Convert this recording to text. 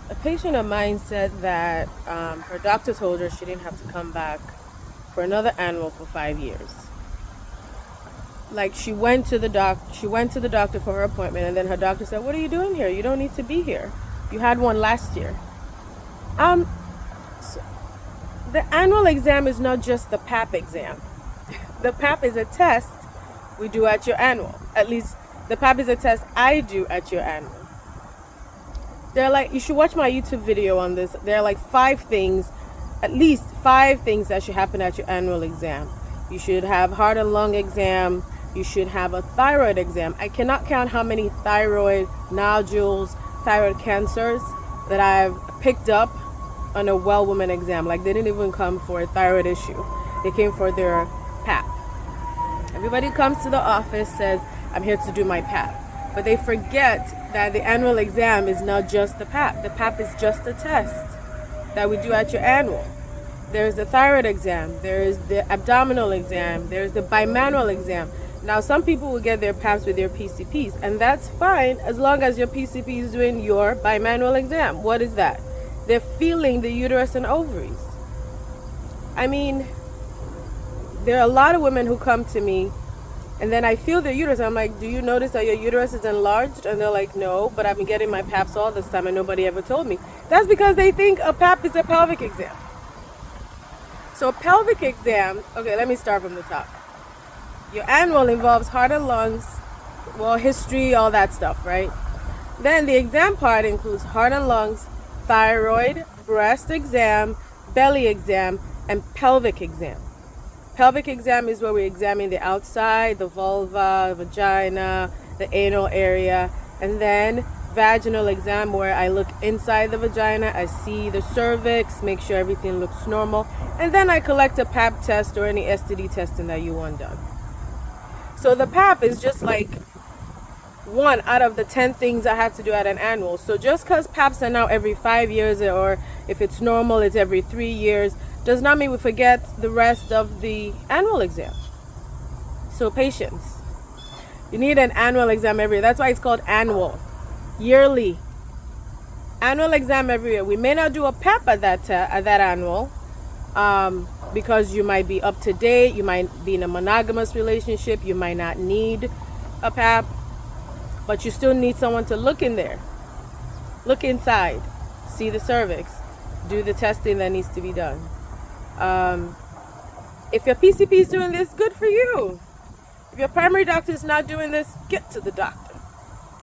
A patient of mine said that her doctor told her she didn't have to come back for another annual for 5 years. Like she went to the doctor for her appointment, and then her doctor said, "What are you doing here? You don't need to be here. You had one last year." Um, so the annual exam is not just the PAP exam. The PAP is a test we do at your annual. At least the PAP is a test I do at your annual. They're like, you should watch my YouTube video on this. There are like 5 things, at least 5 things that should happen at your annual exam. You should have heart and lung exam. You should have a thyroid exam. I cannot count how many thyroid nodules, thyroid cancers that I've picked up on a well woman exam. Like, they didn't even come for a thyroid issue. They came for their PAP. Everybody who comes to the office says, "I'm here to do my PAP." But they forget that the annual exam is not just the PAP. The PAP is just a test that we do at your annual. There's the thyroid exam. There's the abdominal exam. There's the bimanual exam. Now, some people will get their PAPs with their PCPs, and that's fine as long as your PCP is doing your bimanual exam. What is that? They're feeling the uterus and ovaries. I mean, there are a lot of women who come to me, and then I feel their uterus. I'm like, "Do you notice that your uterus is enlarged?" And they're like, "No, but I've been getting my PAPs all this time and nobody ever told me." That's because they think a PAP is a pelvic exam. So a pelvic exam, okay, let me start from the top. Your annual involves heart and lungs, well, history, all that stuff, right? Then the exam part includes heart and lungs, thyroid, breast exam, belly exam, and pelvic exam. Pelvic exam is where we examine the outside, the vulva, vagina, the anal area, and then vaginal exam where I look inside the vagina, I see the cervix, make sure everything looks normal, and then I collect a PAP test or any STD testing that you want done. So the PAP is just like 1 out of the 10 things I have to do at an annual. So just because PAPs are now every 5 years, or if it's normal, it's every 3 years, does not mean we forget the rest of the annual exam. So patience. You need an annual exam every year. That's why it's called annual. Yearly. Annual exam every year. We may not do a PAP at that annual, because you might be up to date, you might be in a monogamous relationship, you might not need a PAP, but you still need someone to look in there, look inside, see the cervix, do the testing that needs to be done. If your PCP is doing this, good for you. If your primary doctor is not doing this, get to the doctor.